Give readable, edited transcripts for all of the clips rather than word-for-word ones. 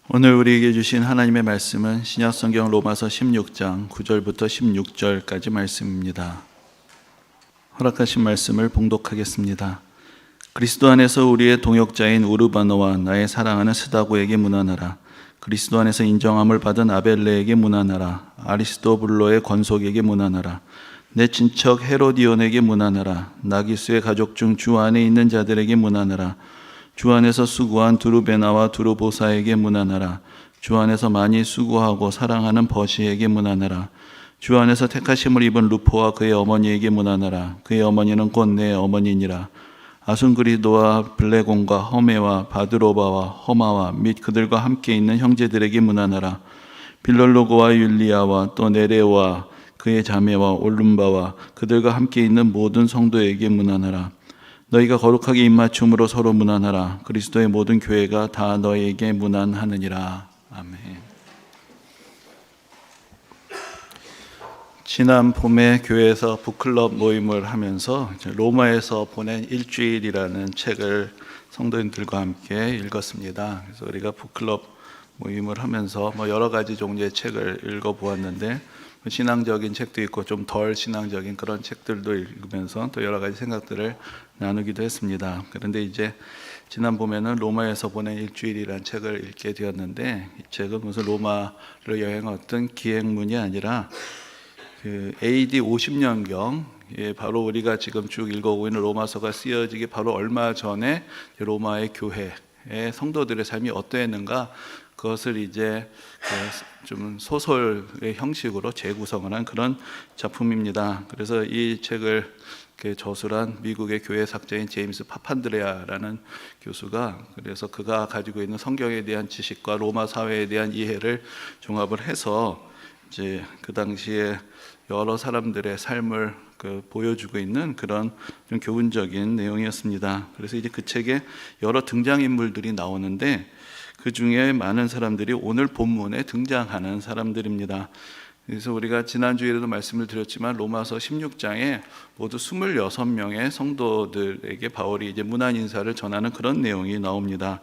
오늘 우리에게 주신 하나님의 말씀은 신약성경 로마서 16장 9절부터 16절까지 말씀입니다. 허락하신 말씀을 봉독하겠습니다. 그리스도 안에서 우리의 동역자인 우르바노와 나의 사랑하는 스다고에게 문안하라. 그리스도 안에서 인정함을 받은 아벨레에게 문안하라. 아리스도블로의 권속에게 문안하라. 내 친척 헤로디온에게 문안하라. 나기수의 가족 중 주 안에 있는 자들에게 문안하라. 주 안에서 수고한 두루베나와 두루보사에게 문안하라. 주 안에서 많이 수고하고 사랑하는 버시에게 문안하라. 주 안에서 택하심을 입은 루포와 그의 어머니에게 문안하라. 그의 어머니는 곧 내 어머니니라. 아순그리도와 블레곤과 허메와 바드로바와 허마와 및 그들과 함께 있는 형제들에게 문안하라. 빌롤로고와 율리아와 또 네레와 그의 자매와 올룸바와 그들과 함께 있는 모든 성도에게 문안하라. 너희가 거룩하게 입맞춤으로 서로 문안하라. 그리스도의 모든 교회가 다 너희에게 문안하느니라. 아멘. 지난 봄에 교회에서 북클럽 모임을 하면서 로마에서 보낸 일주일이라는 책을 성도님들과 함께 읽었습니다. 그래서 우리가 북클럽 모임을 하면서 여러 가지 종류의 책을 읽어보았는데 신앙적인 책도 있고 좀 덜 신앙적인 그런 책들도 읽으면서 또 여러 가지 생각들을 나누기도 했습니다. 그런데 이제 지난 봄에는 로마에서 보낸 일주일이라는 책을 읽게 되었는데, 이 책은 무슨 로마를 여행했던 기행문이 아니라 그 AD 50년경 바로 우리가 지금 쭉 읽어오고 있는 로마서가 쓰여지기 바로 얼마 전에 로마의 교회의 성도들의 삶이 어떠했는가, 그것을 이제 좀 소설의 형식으로 재구성을 한 그런 작품입니다. 그래서 이 책을 저술한 미국의 교회 학자인 제임스 파판드레아라는 교수가, 그래서 그가 가지고 있는 성경에 대한 지식과 로마 사회에 대한 이해를 종합을 해서 이제 그 당시에 여러 사람들의 삶을 보여주고 있는 그런 좀 교훈적인 내용이었습니다. 그래서 이제 그 책에 여러 등장인물들이 나오는데 그 중에 많은 사람들이 오늘 본문에 등장하는 사람들입니다. 그래서 우리가 지난주에도 말씀을 드렸지만 로마서 16장에 모두 26명의 성도들에게 바울이 이제 문안 인사를 전하는 그런 내용이 나옵니다.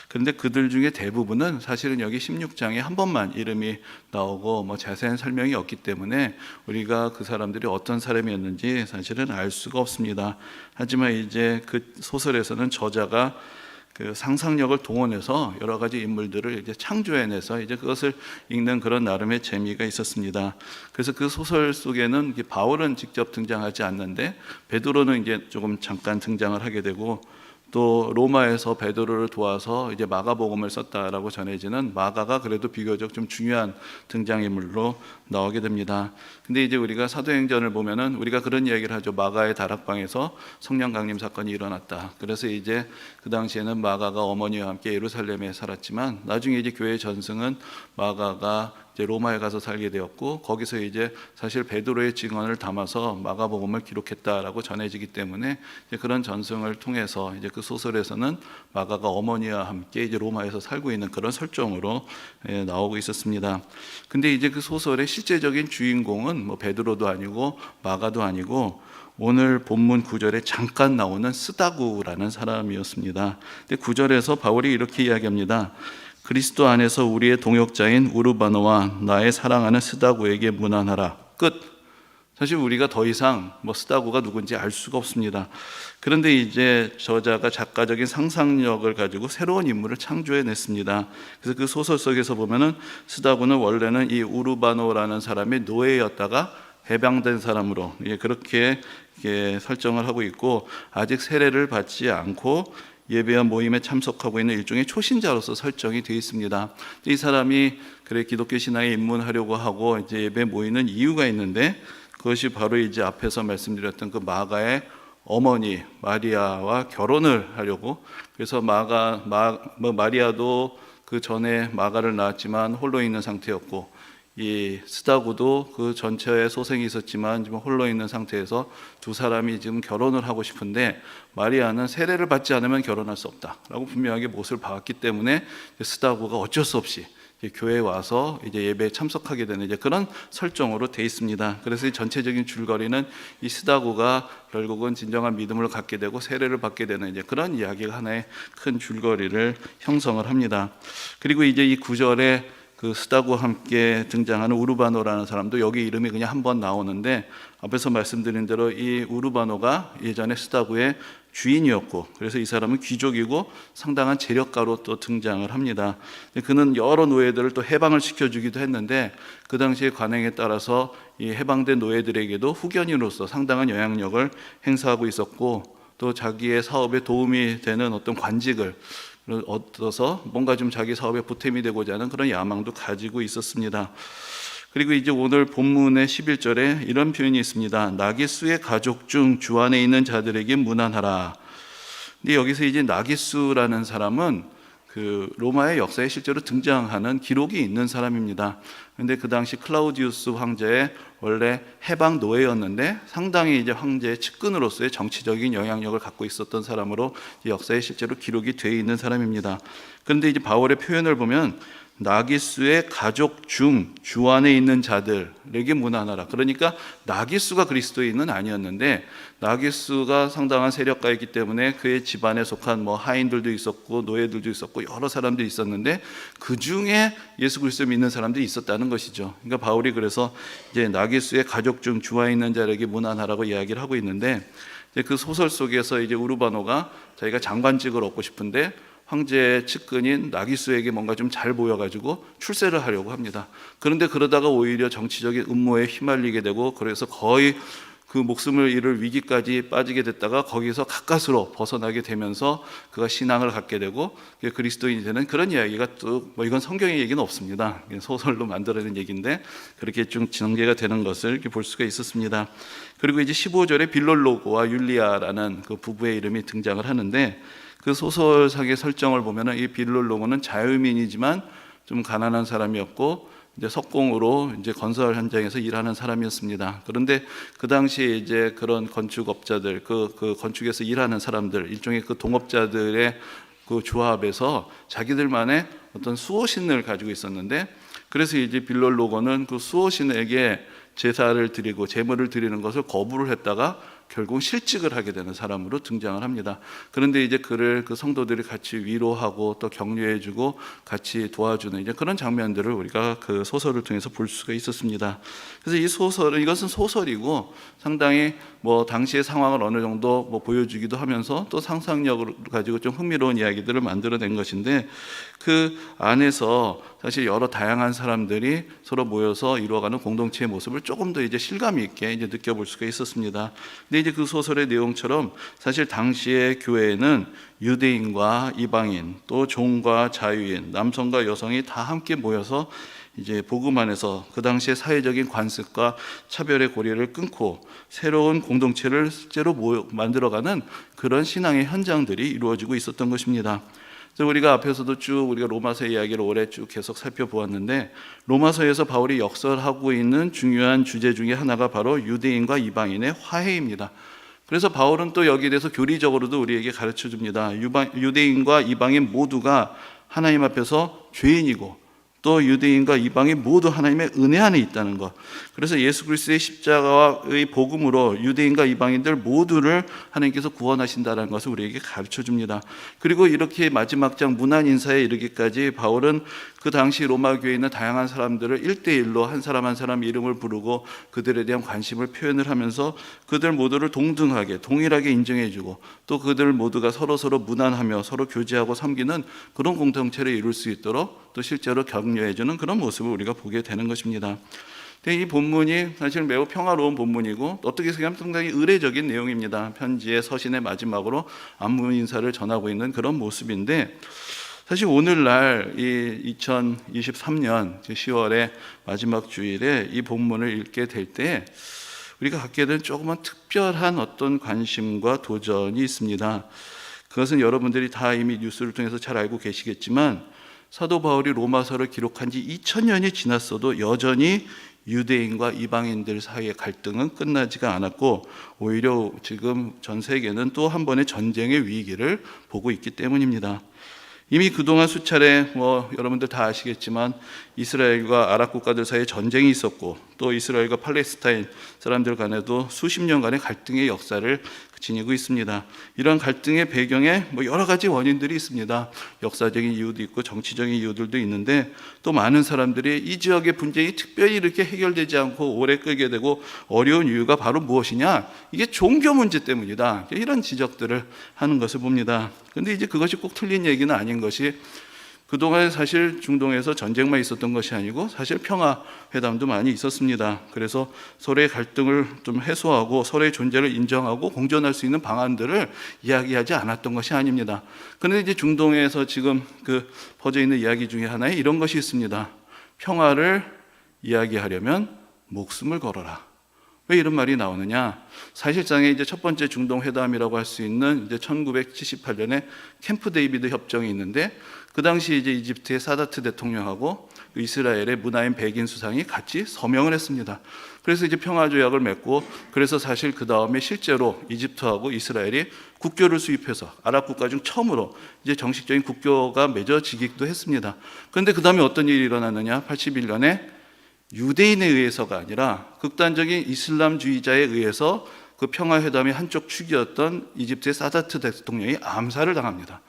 그런데 그들 중에 대부분은 사실은 여기 16장에 한 번만 이름이 나오고 자세한 설명이 없기 때문에 우리가 그 사람들이 어떤 사람이었는지 사실은 알 수가 없습니다. 하지만 이제 그 소설에서는 저자가 그 상상력을 동원해서 여러 가지 인물들을 이제 창조해내서 이제 그것을 읽는 그런 나름의 재미가 있었습니다. 그래서 그 소설 속에는 바울은 직접 등장하지 않는데 베드로는 이제 조금 잠깐 등장을 하게 되고, 또 로마에서 베드로를 도와서 이제 마가복음을 썼다라고 전해지는 마가가 그래도 비교적 좀 중요한 등장인물로 나오게 됩니다. 근데 이제 우리가 사도행전을 보면은 우리가 그런 이야기를 하죠. 마가의 다락방에서 성령 강림 사건이 일어났다. 그래서 이제 그 당시에는 마가가 어머니와 함께 예루살렘에 살았지만 나중에 이제 교회 전승은 마가가 이제 로마에 가서 살게 되었고, 거기서 이제 사실 베드로의 증언을 담아서 마가복음을 기록했다라고 전해지기 때문에 이제 그런 전승을 통해서 이제 그 소설에서는 마가가 어머니와 함께 이제 로마에서 살고 있는 그런 설정으로 나오고 있었습니다. 근데 이제 그 소설의 실제적인 주인공은 베드로도 아니고 마가도 아니고 오늘 본문 9절에 잠깐 나오는 스다구라는 사람이었습니다. 근데 9절에서 바울이 이렇게 이야기합니다. 그리스도 안에서 우리의 동역자인 우르바노와 나의 사랑하는 스다구에게 문안하라. 끝. 사실 우리가 더 이상 스다구가 누군지 알 수가 없습니다. 그런데 이제 저자가 작가적인 상상력을 가지고 새로운 인물을 창조해냈습니다. 그래서 그 소설 속에서 보면은 스다구는 원래는 이 우르바노라는 사람의 노예였다가 해방된 사람으로 그렇게 설정을 하고 있고, 아직 세례를 받지 않고 예배와 모임에 참석하고 있는 일종의 초신자로서 설정이 되어 있습니다. 이 사람이 기독교 신앙에 입문하려고 하고 이제 예배 모이는 이유가 있는데, 그것이 바로 이제 앞에서 말씀드렸던 그 마가의 어머니 마리아와 결혼을 하려고. 그래서 마리아도 그 전에 마가를 낳았지만 홀로 있는 상태였고, 이 스다구도 그 전처에 소생이 있었지만 지금 홀로 있는 상태에서 두 사람이 지금 결혼을 하고 싶은데, 마리아는 세례를 받지 않으면 결혼할 수 없다라고 분명하게 못을 박았기 때문에 스다구가 어쩔 수 없이 교회에 와서 이제 예배에 참석하게 되는 이제 그런 설정으로 돼 있습니다. 그래서 이 전체적인 줄거리는 이 스다고가 결국은 진정한 믿음을 갖게 되고 세례를 받게 되는 이제 그런 이야기가 하나의 큰 줄거리를 형성을 합니다. 그리고 이제 이 구절에 그 스다고와 함께 등장하는 우르바노라는 사람도 여기 이름이 그냥 한 번 나오는데, 앞에서 말씀드린 대로 이 우르바노가 예전에 스다고의 주인이었고, 그래서 이 사람은 귀족이고 상당한 재력가로 또 등장을 합니다. 그는 여러 노예들을 또 해방을 시켜주기도 했는데, 그 당시의 관행에 따라서 이 해방된 노예들에게도 후견인으로서 상당한 영향력을 행사하고 있었고, 또 자기의 사업에 도움이 되는 어떤 관직을 얻어서 뭔가 좀 자기 사업에 보탬이 되고자 하는 그런 야망도 가지고 있었습니다. 그리고 이제 오늘 본문의 11절에 이런 표현이 있습니다. 나기수의 가족 중 주 안에 있는 자들에게 문안하라. 근데 여기서 이제 나기수라는 사람은 그 로마의 역사에 실제로 등장하는 기록이 있는 사람입니다. 근데 그 당시 클라우디우스 황제의 원래 해방 노예였는데 상당히 이제 황제의 측근으로서의 정치적인 영향력을 갖고 있었던 사람으로 역사에 실제로 기록이 되어 있는 사람입니다. 그런데 이제 바울의 표현을 보면 나기수의 가족 중 주 안에 있는 자들에게 문안하라. 그러니까 나기수가 그리스도인은 아니었는데 나기수가 상당한 세력가이기 때문에 그의 집안에 속한 뭐 하인들도 있었고 노예들도 있었고 여러 사람들이 있었는데 그 중에 예수 그리스도 믿는 사람들이 있었다는 것이죠. 그러니까 바울이 그래서 이제 나기수의 가족 중 주 안에 있는 자에게 문안하라고 이야기를 하고 있는데, 그 소설 속에서 이제 우르바노가 자기가 장관직을 얻고 싶은데 황제의 측근인 나기수에게 뭔가 좀 잘 보여가지고 출세를 하려고 합니다. 그런데 그러다가 오히려 정치적인 음모에 휘말리게 되고, 그래서 거의 그 목숨을 잃을 위기까지 빠지게 됐다가 거기서 가까스로 벗어나게 되면서 그가 신앙을 갖게 되고 그리스도인이 되는 그런 이야기가 또 뭐 이건 성경의 얘기는 없습니다. 소설로 만들어낸 얘기인데 그렇게 좀 전개가 되는 것을 이렇게 볼 수가 있었습니다. 그리고 이제 15절에 빌롤로고와 율리아라는 그 부부의 이름이 등장을 하는데, 그 소설상의 설정을 보면은 이 빌롤로고는 자유민이지만 좀 가난한 사람이었고 이제 석공으로 이제 건설 현장에서 일하는 사람이었습니다. 그런데 그 당시에 이제 그런 건축업자들, 그 건축에서 일하는 사람들, 일종의 그 동업자들의 그 조합에서 자기들만의 어떤 수호신을 가지고 있었는데, 그래서 이제 빌롤로고는 그 수호신에게 제사를 드리고 제물을 드리는 것을 거부를 했다가 결국 실직을 하게 되는 사람으로 등장을 합니다. 그런데 이제 그를 그 성도들이 같이 위로하고 또 격려해주고 같이 도와주는 이제 그런 장면들을 우리가 그 소설을 통해서 볼 수가 있었습니다. 그래서 이 소설은, 이것은 소설이고 상당히 뭐 당시의 상황을 어느 정도 뭐 보여주기도 하면서 또 상상력을 가지고 좀 흥미로운 이야기들을 만들어낸 것인데, 그 안에서 사실 여러 다양한 사람들이 서로 모여서 이루어가는 공동체의 모습을 조금 더 이제 실감 있게 이제 느껴볼 수가 있었습니다. 근데 이제 그 소설의 내용처럼 사실 당시의 교회에는 유대인과 이방인, 또 종과 자유인, 남성과 여성이 다 함께 모여서 이제 복음 안에서 그 당시의 사회적인 관습과 차별의 고리를 끊고 새로운 공동체를 실제로 만들어가는 그런 신앙의 현장들이 이루어지고 있었던 것입니다. 그래서 우리가 앞에서도 쭉 우리가 로마서 이야기를 올해 쭉 계속 살펴보았는데, 로마서에서 바울이 역설하고 있는 중요한 주제 중에 하나가 바로 유대인과 이방인의 화해입니다. 그래서 바울은 또 여기에 대해서 교리적으로도 우리에게 가르쳐 줍니다. 유대인과 이방인 모두가 하나님 앞에서 죄인이고 또 유대인과 이방인 모두 하나님의 은혜 안에 있다는 것. 그래서 예수 그리스도의 십자가의 복음으로 유대인과 이방인들 모두를 하나님께서 구원하신다는 것을 우리에게 가르쳐 줍니다. 그리고 이렇게 마지막 장 문안 인사에 이르기까지 바울은 그 당시 로마 교회에 있는 다양한 사람들을 1대1로 한 사람 한 사람 이름을 부르고 그들에 대한 관심을 표현을 하면서 그들 모두를 동등하게 동일하게 인정해주고 또 그들 모두가 서로 문안하며 서로 교제하고 섬기는 그런 공동체를 이룰 수 있도록 또 실제로 격려해주는 그런 모습을 우리가 보게 되는 것입니다. 이 본문이 사실 매우 평화로운 본문이고 어떻게 생각하면 상당히 의례적인 내용입니다. 편지의 서신의 마지막으로 안부 인사를 전하고 있는 그런 모습인데, 사실 오늘날 이 2023년 10월의 마지막 주일에 이 본문을 읽게 될 때 우리가 갖게 된 조금은 특별한 어떤 관심과 도전이 있습니다. 그것은 여러분들이 다 이미 뉴스를 통해서 잘 알고 계시겠지만 사도 바울이 로마서를 기록한 지 2000년이 지났어도 여전히 유대인과 이방인들 사이의 갈등은 끝나지가 않았고 오히려 지금 전 세계는 또 한 번의 전쟁의 위기를 보고 있기 때문입니다. 이미 그동안 수차례 여러분들 다 아시겠지만 이스라엘과 아랍 국가들 사이에 전쟁이 있었고, 또 이스라엘과 팔레스타인 사람들 간에도 수십 년간의 갈등의 역사를 지니고 있습니다. 이런 갈등의 배경에 여러 가지 원인들이 있습니다. 역사적인 이유도 있고 정치적인 이유들도 있는데, 또 많은 사람들이 이 지역의 분쟁이 특별히 이렇게 해결되지 않고 오래 끌게 되고 어려운 이유가 바로 무엇이냐? 이게 종교 문제 때문이다. 이런 지적들을 하는 것을 봅니다. 그런데 이제 그것이 꼭 틀린 얘기는 아닌 것이, 그동안 사실 중동에서 전쟁만 있었던 것이 아니고 사실 평화회담도 많이 있었습니다. 그래서 서로의 갈등을 좀 해소하고 서로의 존재를 인정하고 공존할 수 있는 방안들을 이야기하지 않았던 것이 아닙니다. 그런데 이제 중동에서 지금 퍼져 있는 이야기 중에 하나에 이런 것이 있습니다. 평화를 이야기하려면 목숨을 걸어라. 왜 이런 말이 나오느냐? 사실상의 이제 첫 번째 중동 회담이라고 할 수 있는 이제 1978년에 캠프 데이비드 협정이 있는데, 그 당시 이제 이집트의 사다트 대통령하고 이스라엘의 문하인 베긴 수상이 같이 서명을 했습니다. 그래서 이제 평화 조약을 맺고, 그래서 사실 그 다음에 실제로 이집트하고 이스라엘이 국교를 수립해서 아랍 국가 중 처음으로 이제 정식적인 국교가 맺어지기도 했습니다. 그런데 그 다음에 어떤 일이 일어났느냐? 81년에 유대인에 의해서가 아니라 극단적인 이슬람주의자에 의해서 그 평화회담의 한쪽 축이었던 이집트의 사다트 대통령이 암살을 당합니다.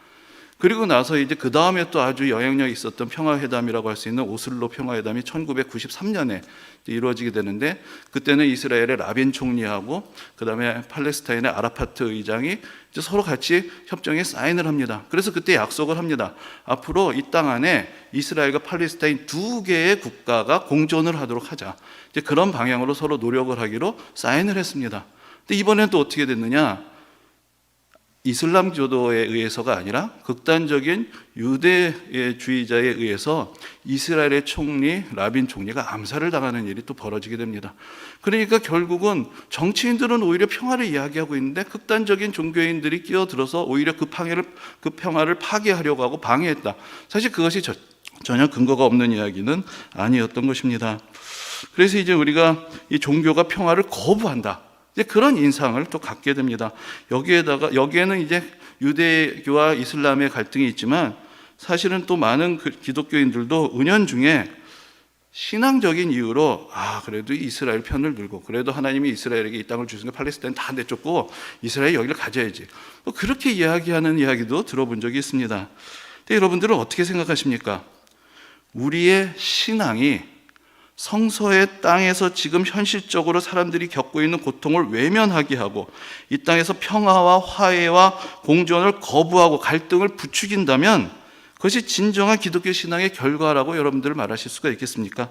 그리고 나서 이제 그 다음에 또 아주 영향력이 있었던 평화회담이라고 할 수 있는 오슬로 평화회담이 1993년에 이루어지게 되는데, 그때는 이스라엘의 라빈 총리하고 그 다음에 팔레스타인의 아라파트 의장이 이제 서로 같이 협정에 사인을 합니다. 그래서 그때 약속을 합니다. 앞으로 이 땅 안에 이스라엘과 팔레스타인 두 개의 국가가 공존을 하도록 하자. 이제 그런 방향으로 서로 노력을 하기로 사인을 했습니다. 근데 이번엔 또 어떻게 됐느냐? 이슬람교도에 의해서가 아니라 극단적인 유대주의자에 의해서 이스라엘의 총리 라빈 총리가 암살을 당하는 일이 또 벌어지게 됩니다. 그러니까 결국은 정치인들은 오히려 평화를 이야기하고 있는데 극단적인 종교인들이 끼어들어서 오히려 그 평화를 파괴하려고 하고 방해했다. 사실 그것이 전혀 근거가 없는 이야기는 아니었던 것입니다. 그래서 이제 우리가 이 종교가 평화를 거부한다, 이제 그런 인상을 또 갖게 됩니다. 여기에는 이제 유대교와 이슬람의 갈등이 있지만, 사실은 또 많은 기독교인들도 은연중에 신앙적인 이유로 그래도 이스라엘 편을 들고, 그래도 하나님이 이스라엘에게 이 땅을 주신 게 팔레스타인 다 내쫓고 이스라엘이 여기를 가져야지, 그렇게 이야기하는 이야기도 들어본 적이 있습니다. 근데 여러분들은 어떻게 생각하십니까? 우리의 신앙이 성서의 땅에서 지금 현실적으로 사람들이 겪고 있는 고통을 외면하게 하고 이 땅에서 평화와 화해와 공존을 거부하고 갈등을 부추긴다면 그것이 진정한 기독교 신앙의 결과라고 여러분들 말하실 수가 있겠습니까?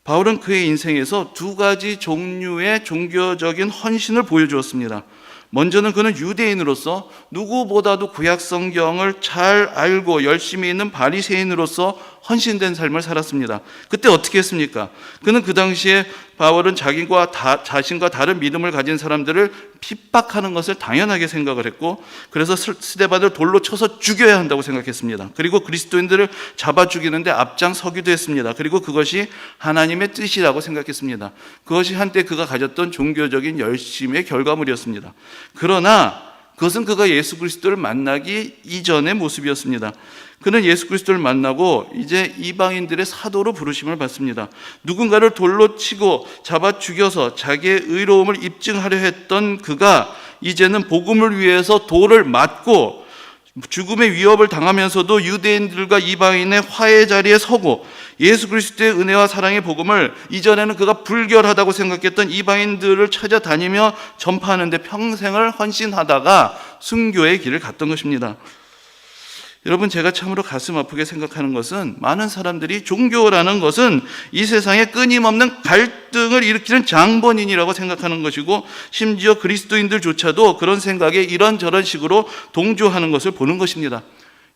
바울은 그의 인생에서 두 가지 종류의 종교적인 헌신을 보여주었습니다. 먼저는 그는 유대인으로서 누구보다도 구약 성경을 잘 알고 열심히 있는 바리새인으로서 헌신된 삶을 살았습니다. 그때 어떻게 했습니까? 그는 그 당시에 바울은 자신과 다른 믿음을 가진 사람들을 핍박하는 것을 당연하게 생각을 했고, 그래서 스데반을 돌로 쳐서 죽여야 한다고 생각했습니다. 그리고 그리스도인들을 잡아 죽이는데 앞장서기도 했습니다. 그리고 그것이 하나님의 뜻이라고 생각했습니다. 그것이 한때 그가 가졌던 종교적인 열심의 결과물이었습니다. 그러나 그것은 그가 예수 그리스도를 만나기 이전의 모습이었습니다. 그는 예수 그리스도를 만나고 이제 이방인들의 사도로 부르심을 받습니다. 누군가를 돌로 치고 잡아 죽여서 자기의 의로움을 입증하려 했던 그가 이제는 복음을 위해서 돌을 맞고 죽음의 위협을 당하면서도 유대인들과 이방인의 화해 자리에 서고 예수 그리스도의 은혜와 사랑의 복음을 이전에는 그가 불결하다고 생각했던 이방인들을 찾아다니며 전파하는 데 평생을 헌신하다가 순교의 길을 갔던 것입니다. 여러분, 제가 참으로 가슴 아프게 생각하는 것은 많은 사람들이 종교라는 것은 이 세상에 끊임없는 갈등을 일으키는 장본인이라고 생각하는 것이고, 심지어 그리스도인들조차도 그런 생각에 이런저런 식으로 동조하는 것을 보는 것입니다.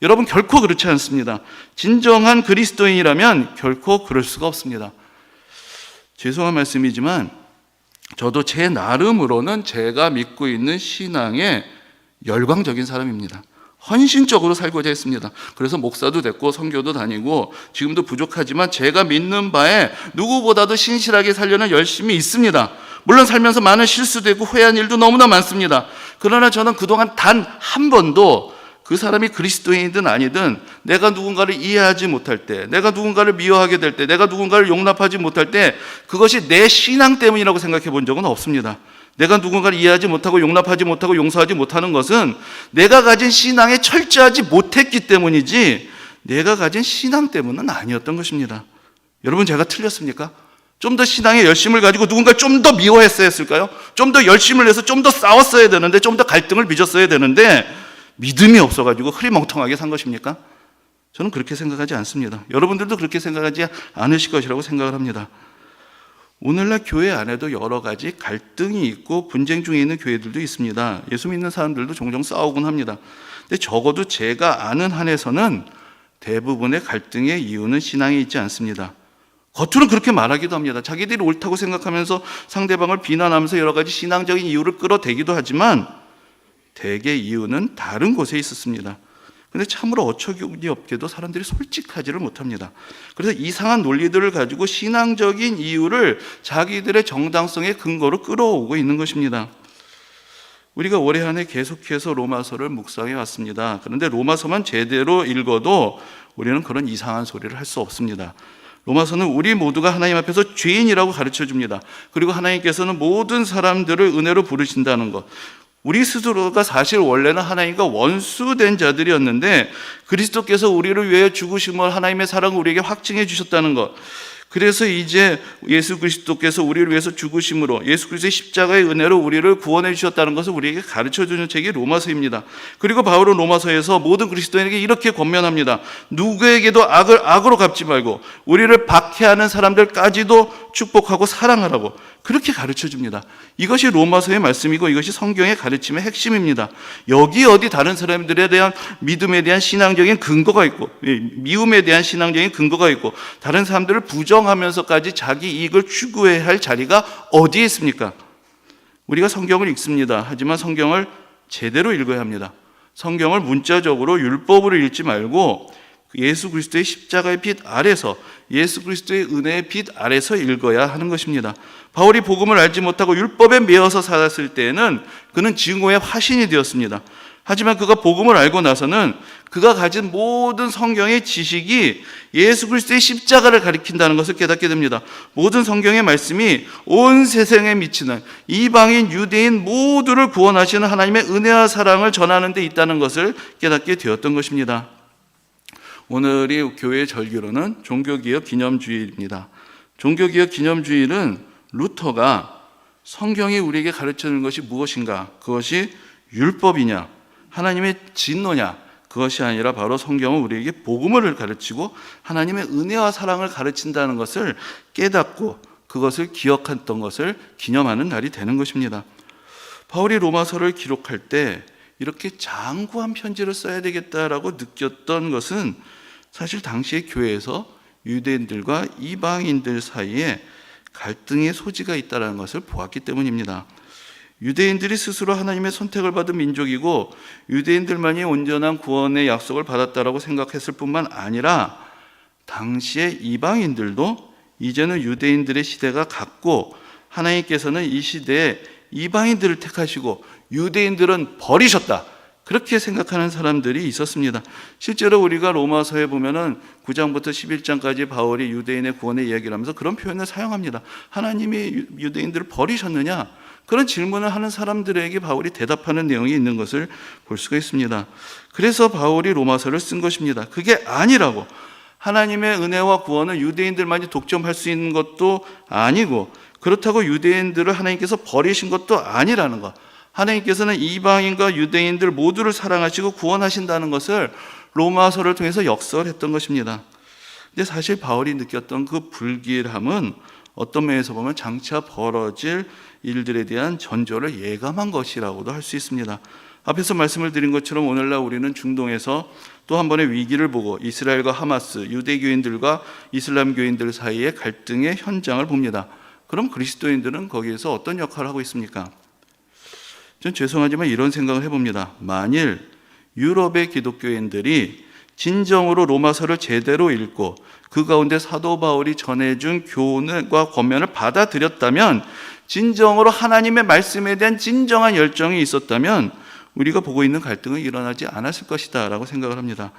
여러분, 결코 그렇지 않습니다. 진정한 그리스도인이라면 결코 그럴 수가 없습니다. 죄송한 말씀이지만 저도 제 나름으로는 제가 믿고 있는 신앙에 열광적인 사람입니다. 헌신적으로 살고자 했습니다. 그래서 목사도 됐고 선교도 다니고 지금도 부족하지만 제가 믿는 바에 누구보다도 신실하게 살려는 열심이 있습니다. 물론 살면서 많은 실수도 있고 후회한 일도 너무나 많습니다. 그러나 저는 그동안 단 한 번도 그 사람이 그리스도인이든 아니든 내가 누군가를 이해하지 못할 때, 내가 누군가를 미워하게 될 때, 내가 누군가를 용납하지 못할 때 그것이 내 신앙 때문이라고 생각해 본 적은 없습니다. 내가 누군가를 이해하지 못하고 용납하지 못하고 용서하지 못하는 것은 내가 가진 신앙에 철저하지 못했기 때문이지 내가 가진 신앙 때문은 아니었던 것입니다. 여러분, 제가 틀렸습니까? 좀 더 신앙의 열심을 가지고 누군가를 좀 더 미워했어야 했을까요? 좀 더 열심을 내서 좀 더 싸웠어야 되는데, 좀 더 갈등을 빚었어야 되는데 믿음이 없어가지고 흐리멍텅하게 산 것입니까? 저는 그렇게 생각하지 않습니다. 여러분들도 그렇게 생각하지 않으실 것이라고 생각을 합니다. 오늘날 교회 안에도 여러 가지 갈등이 있고 분쟁 중에 있는 교회들도 있습니다. 예수 믿는 사람들도 종종 싸우곤 합니다. 근데 적어도 제가 아는 한에서는 대부분의 갈등의 이유는 신앙에 있지 않습니다. 겉으로는 그렇게 말하기도 합니다. 자기들이 옳다고 생각하면서 상대방을 비난하면서 여러 가지 신앙적인 이유를 끌어대기도 하지만 대개 이유는 다른 곳에 있었습니다. 근데 참으로 어처구니 없게도 사람들이 솔직하지를 못합니다. 그래서 이상한 논리들을 가지고 신앙적인 이유를 자기들의 정당성의 근거로 끌어오고 있는 것입니다. 우리가 올해 한 해 계속해서 로마서를 묵상해 왔습니다. 그런데 로마서만 제대로 읽어도 우리는 그런 이상한 소리를 할 수 없습니다. 로마서는 우리 모두가 하나님 앞에서 죄인이라고 가르쳐 줍니다. 그리고 하나님께서는 모든 사람들을 은혜로 부르신다는 것. 우리 스스로가 사실 원래는 하나님과 원수된 자들이었는데 그리스도께서 우리를 위해 죽으심을, 하나님의 사랑을 우리에게 확증해 주셨다는 것. 그래서 이제 예수 그리스도께서 우리를 위해서 죽으심으로, 예수 그리스도의 십자가의 은혜로 우리를 구원해 주셨다는 것을 우리에게 가르쳐주는 책이 로마서입니다. 그리고 바울은 로마서에서 모든 그리스도인에게 이렇게 권면합니다. 누구에게도 악을 악으로 갚지 말고 우리를 박해하는 사람들까지도 축복하고 사랑하라고 그렇게 가르쳐줍니다. 이것이 로마서의 말씀이고 이것이 성경의 가르침의 핵심입니다. 여기 어디 다른 사람들에 대한 믿음에 대한 신앙적인 근거가 있고, 미움에 대한 신앙적인 근거가 있고, 다른 사람들을 부정하면서까지 자기 이익을 추구해야 할 자리가 어디에 있습니까? 우리가 성경을 읽습니다. 하지만 성경을 제대로 읽어야 합니다. 성경을 문자적으로 율법으로 읽지 말고 예수 그리스도의 십자가의 빛 아래서, 예수 그리스도의 은혜의 빛 아래서 읽어야 하는 것입니다. 바울이 복음을 알지 못하고 율법에 매여서 살았을 때에는 그는 증오의 화신이 되었습니다. 하지만 그가 복음을 알고 나서는 그가 가진 모든 성경의 지식이 예수 그리스도의 십자가를 가리킨다는 것을 깨닫게 됩니다. 모든 성경의 말씀이 온 세상에 미치는 이방인, 유대인 모두를 구원하시는 하나님의 은혜와 사랑을 전하는 데 있다는 것을 깨닫게 되었던 것입니다. 오늘이 교회의 절기로는 종교개혁 기념주일입니다. 종교개혁 기념주일은 루터가 성경이 우리에게 가르쳐주는 것이 무엇인가, 그것이 율법이냐 하나님의 진노냐, 그것이 아니라 바로 성경은 우리에게 복음을 가르치고 하나님의 은혜와 사랑을 가르친다는 것을 깨닫고 그것을 기억했던 것을 기념하는 날이 되는 것입니다. 바울이 로마서를 기록할 때 이렇게 장구한 편지를 써야 되겠다라고 느꼈던 것은 사실 당시의 교회에서 유대인들과 이방인들 사이에 갈등의 소지가 있다는 것을 보았기 때문입니다. 유대인들이 스스로 하나님의 선택을 받은 민족이고 유대인들만이 온전한 구원의 약속을 받았다라고 생각했을 뿐만 아니라 당시의 이방인들도 이제는 유대인들의 시대가 갔고 하나님께서는 이 시대에 이방인들을 택하시고 유대인들은 버리셨다, 그렇게 생각하는 사람들이 있었습니다. 실제로 우리가 로마서에 보면은 9장부터 11장까지 바울이 유대인의 구원의 이야기를 하면서 그런 표현을 사용합니다. 하나님이 유대인들을 버리셨느냐? 그런 질문을 하는 사람들에게 바울이 대답하는 내용이 있는 것을 볼 수가 있습니다. 그래서 바울이 로마서를 쓴 것입니다. 그게 아니라고, 하나님의 은혜와 구원은 유대인들만이 독점할 수 있는 것도 아니고 그렇다고 유대인들을 하나님께서 버리신 것도 아니라는 것, 하나님께서는 이방인과 유대인들 모두를 사랑하시고 구원하신다는 것을 로마서를 통해서 역설했던 것입니다. 근데 사실 바울이 느꼈던 그 불길함은 어떤 면에서 보면 장차 벌어질 일들에 대한 전조를 예감한 것이라고도 할 수 있습니다. 앞에서 말씀을 드린 것처럼 오늘날 우리는 중동에서 또 한 번의 위기를 보고 이스라엘과 하마스, 유대교인들과 이슬람교인들 사이의 갈등의 현장을 봅니다. 그럼 그리스도인들은 거기에서 어떤 역할을 하고 있습니까? 전 죄송하지만 이런 생각을 해봅니다. 만일 유럽의 기독교인들이 진정으로 로마서를 제대로 읽고 그 가운데 사도 바울이 전해준 교훈과 권면을 받아들였다면, 진정으로 하나님의 말씀에 대한 진정한 열정이 있었다면 우리가 보고 있는 갈등은 일어나지 않았을 것이다 라고 생각을 합니다.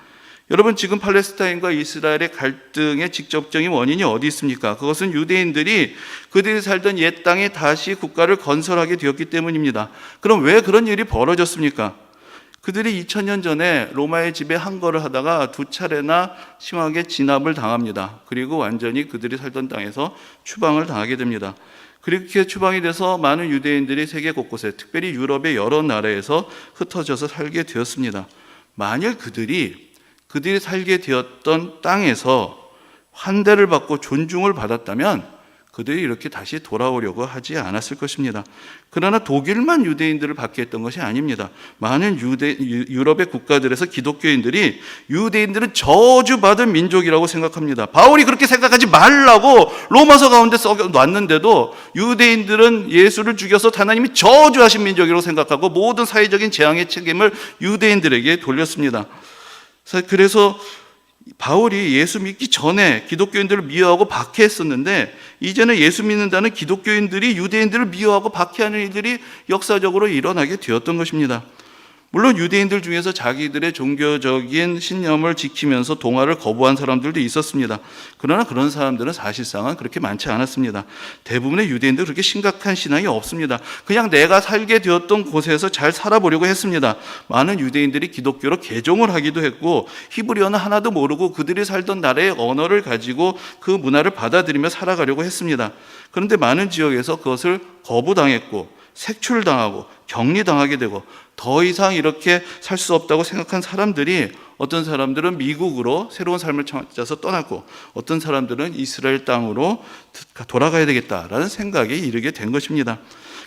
여러분, 지금 팔레스타인과 이스라엘의 갈등의 직접적인 원인이 어디 있습니까? 그것은 유대인들이 그들이 살던 옛 땅에 다시 국가를 건설하게 되었기 때문입니다. 그럼 왜 그런 일이 벌어졌습니까? 그들이 2000년 전에 로마의 지배 항거를 하다가 2차례나 심하게 진압을 당합니다. 그리고 완전히 그들이 살던 땅에서 추방을 당하게 됩니다. 그렇게 추방이 돼서 많은 유대인들이 세계 곳곳에, 특별히 유럽의 여러 나라에서 흩어져서 살게 되었습니다. 만일 그들이 살게 되었던 땅에서 환대를 받고 존중을 받았다면 그들이 이렇게 다시 돌아오려고 하지 않았을 것입니다. 그러나 독일만 유대인들을 받게 했던 것이 아닙니다. 많은 유럽의 국가들에서 기독교인들이 유대인들은 저주받은 민족이라고 생각합니다. 바울이 그렇게 생각하지 말라고 로마서 가운데 써놨는데도 유대인들은 예수를 죽여서 하나님이 저주하신 민족이라고 생각하고 모든 사회적인 재앙의 책임을 유대인들에게 돌렸습니다. 그래서 바울이 예수 믿기 전에 기독교인들을 미워하고 박해했었는데, 이제는 예수 믿는다는 기독교인들이 유대인들을 미워하고 박해하는 일들이 역사적으로 일어나게 되었던 것입니다. 물론 유대인들 중에서 자기들의 종교적인 신념을 지키면서 동화를 거부한 사람들도 있었습니다. 그러나 그런 사람들은 사실상은 그렇게 많지 않았습니다. 대부분의 유대인들은 그렇게 심각한 신앙이 없습니다. 그냥 내가 살게 되었던 곳에서 잘 살아보려고 했습니다. 많은 유대인들이 기독교로 개종을 하기도 했고, 히브리어는 하나도 모르고 그들이 살던 나라의 언어를 가지고 그 문화를 받아들이며 살아가려고 했습니다. 그런데 많은 지역에서 그것을 거부당했고 색출당하고 격리당하게 되고 더 이상 이렇게 살 수 없다고 생각한 사람들이, 어떤 사람들은 미국으로 새로운 삶을 찾아서 떠났고 어떤 사람들은 이스라엘 땅으로 돌아가야 되겠다라는 생각에 이르게 된 것입니다.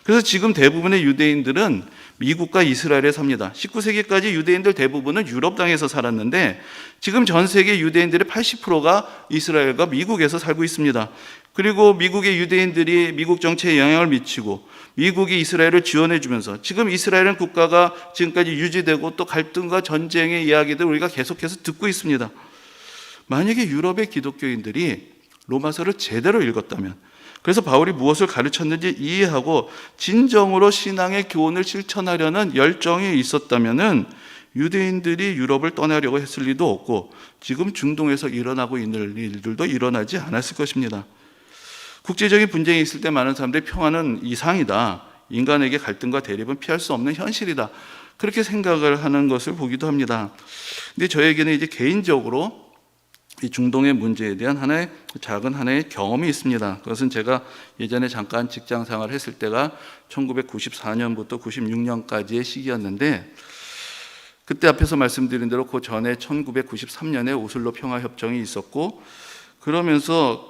그래서 지금 대부분의 유대인들은 미국과 이스라엘에 삽니다. 19세기까지 유대인들 대부분은 유럽 땅에서 살았는데 지금 전 세계 유대인들의 80%가 이스라엘과 미국에서 살고 있습니다. 그리고 미국의 유대인들이 미국 정치에 영향을 미치고 미국이 이스라엘을 지원해 주면서 지금 이스라엘은 국가가 지금까지 유지되고 또 갈등과 전쟁의 이야기들 우리가 계속해서 듣고 있습니다. 만약에 유럽의 기독교인들이 로마서를 제대로 읽었다면, 그래서 바울이 무엇을 가르쳤는지 이해하고 진정으로 신앙의 교훈을 실천하려는 열정이 있었다면 유대인들이 유럽을 떠나려고 했을 리도 없고 지금 중동에서 일어나고 있는 일들도 일어나지 않았을 것입니다. 국제적인 분쟁이 있을 때 많은 사람들이 평화는 이상이다, 인간에게 갈등과 대립은 피할 수 없는 현실이다, 그렇게 생각을 하는 것을 보기도 합니다. 근데 저에게는 이제 개인적으로 이 중동의 문제에 대한 작은 하나의 경험이 있습니다. 그것은 제가 예전에 잠깐 직장 생활을 했을 때가 1994년부터 96년까지의 시기였는데, 그때 앞에서 말씀드린 대로 그 전에 1993년에 오슬로 평화협정이 있었고, 그러면서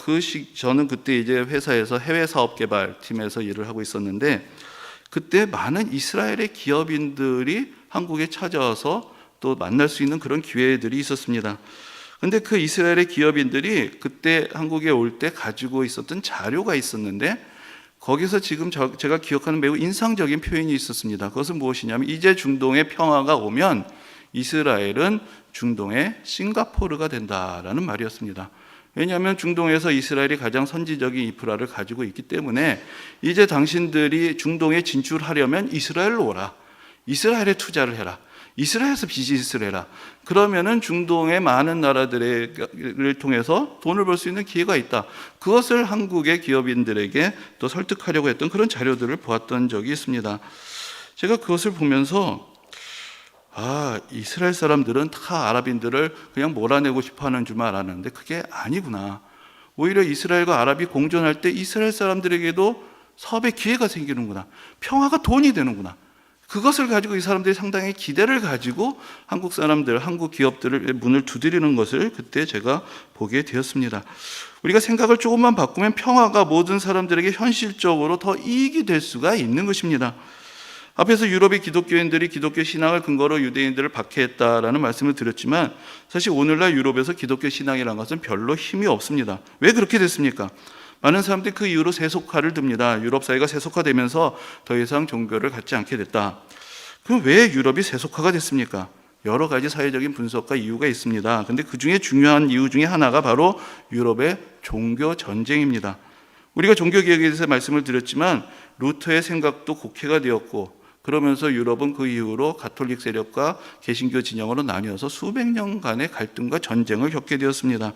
저는 그때 이제 회사에서 해외 사업 개발 팀에서 일을 하고 있었는데, 그때 많은 이스라엘의 기업인들이 한국에 찾아와서 또 만날 수 있는 그런 기회들이 있었습니다. 근데 그 이스라엘의 기업인들이 그때 한국에 올 때 가지고 있었던 자료가 있었는데, 거기서 지금 제가 기억하는 매우 인상적인 표현이 있었습니다. 그것은 무엇이냐면, 이제 중동에 평화가 오면 이스라엘은 중동의 싱가포르가 된다라는 말이었습니다. 왜냐하면 중동에서 이스라엘이 가장 선지적인 인프라를 가지고 있기 때문에 이제 당신들이 중동에 진출하려면 이스라엘로 오라, 이스라엘에 투자를 해라, 이스라엘에서 비즈니스를 해라. 그러면은 중동의 많은 나라들을 통해서 돈을 벌 수 있는 기회가 있다. 그것을 한국의 기업인들에게 또 설득하려고 했던 그런 자료들을 보았던 적이 있습니다. 제가 그것을 보면서 이스라엘 사람들은 다 아랍인들을 그냥 몰아내고 싶어하는 줄만 알았는데 그게 아니구나. 오히려 이스라엘과 아랍이 공존할 때 이스라엘 사람들에게도 사업의 기회가 생기는구나. 평화가 돈이 되는구나. 그것을 가지고 이 사람들이 상당히 기대를 가지고 한국 사람들, 한국 기업들을 문을 두드리는 것을 그때 제가 보게 되었습니다. 우리가 생각을 조금만 바꾸면 평화가 모든 사람들에게 현실적으로 더 이익이 될 수가 있는 것입니다. 앞에서 유럽의 기독교인들이 기독교 신앙을 근거로 유대인들을 박해했다라는 말씀을 드렸지만, 사실 오늘날 유럽에서 기독교 신앙이라는 것은 별로 힘이 없습니다. 왜 그렇게 됐습니까? 많은 사람들이 그 이후로 세속화를 듭니다. 유럽 사회가 세속화되면서 더 이상 종교를 갖지 않게 됐다. 그럼 왜 유럽이 세속화가 됐습니까? 여러 가지 사회적인 분석과 이유가 있습니다. 그런데 그 중에 중요한 이유 중에 하나가 바로 유럽의 종교 전쟁입니다. 우리가 종교개혁에 대해서 말씀을 드렸지만 루터의 생각도 곡해가 되었고, 그러면서 유럽은 그 이후로 가톨릭 세력과 개신교 진영으로 나뉘어서 수백 년간의 갈등과 전쟁을 겪게 되었습니다.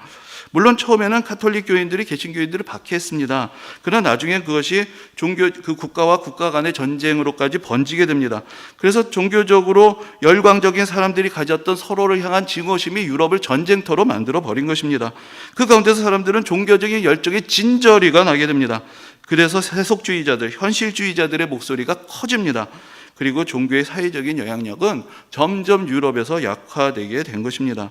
물론 처음에는 가톨릭 교인들이 개신교인들을 박해했습니다. 그러나 나중에 그것이 그 국가와 국가 간의 전쟁으로까지 번지게 됩니다. 그래서 종교적으로 열광적인 사람들이 가졌던 서로를 향한 증오심이 유럽을 전쟁터로 만들어 버린 것입니다. 그 가운데서 사람들은 종교적인 열정의 진저리가 나게 됩니다. 그래서 세속주의자들, 현실주의자들의 목소리가 커집니다. 그리고 종교의 사회적인 영향력은 점점 유럽에서 약화되게 된 것입니다.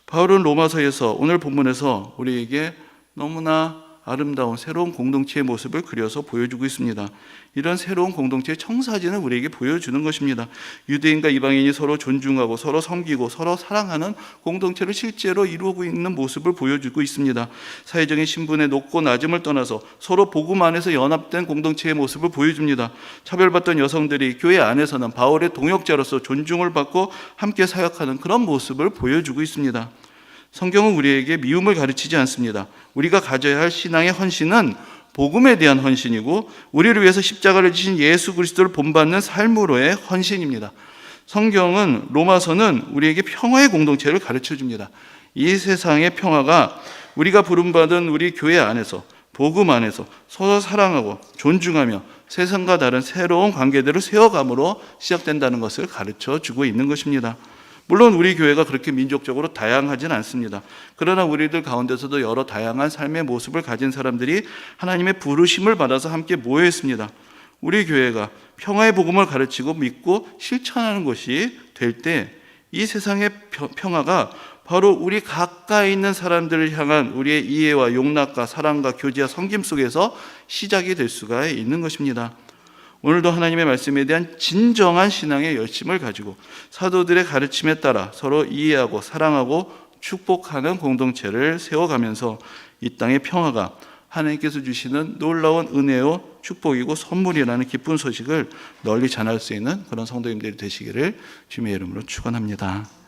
바울은 로마서에서 오늘 본문에서 우리에게 너무나 아름다운 새로운 공동체의 모습을 그려서 보여주고 있습니다. 이런 새로운 공동체의 청사진을 우리에게 보여주는 것입니다. 유대인과 이방인이 서로 존중하고 서로 섬기고 서로 사랑하는 공동체를 실제로 이루고 있는 모습을 보여주고 있습니다. 사회적인 신분의 높고 낮음을 떠나서 서로 복음 안에서 연합된 공동체의 모습을 보여줍니다. 차별받던 여성들이 교회 안에서는 바울의 동역자로서 존중을 받고 함께 사역하는 그런 모습을 보여주고 있습니다. 성경은 우리에게 미움을 가르치지 않습니다. 우리가 가져야 할 신앙의 헌신은 복음에 대한 헌신이고 우리를 위해서 십자가를 지신 예수 그리스도를 본받는 삶으로의 헌신입니다. 성경은 로마서는 우리에게 평화의 공동체를 가르쳐줍니다. 이 세상의 평화가 우리가 부름받은 우리 교회 안에서 복음 안에서 서로 사랑하고 존중하며 세상과 다른 새로운 관계들을 세워감으로 시작된다는 것을 가르쳐주고 있는 것입니다. 물론 우리 교회가 그렇게 민족적으로 다양하진 않습니다. 그러나 우리들 가운데서도 여러 다양한 삶의 모습을 가진 사람들이 하나님의 부르심을 받아서 함께 모여 있습니다. 우리 교회가 평화의 복음을 가르치고 믿고 실천하는 것이 될 때 이 세상의 평화가 바로 우리 가까이 있는 사람들을 향한 우리의 이해와 용납과 사랑과 교제와 섬김 속에서 시작이 될 수가 있는 것입니다. 오늘도 하나님의 말씀에 대한 진정한 신앙의 열심을 가지고 사도들의 가르침에 따라 서로 이해하고 사랑하고 축복하는 공동체를 세워가면서 이 땅의 평화가 하나님께서 주시는 놀라운 은혜요 축복이고 선물이라는 기쁜 소식을 널리 전할 수 있는 그런 성도님들이 되시기를 주님의 이름으로 축원합니다.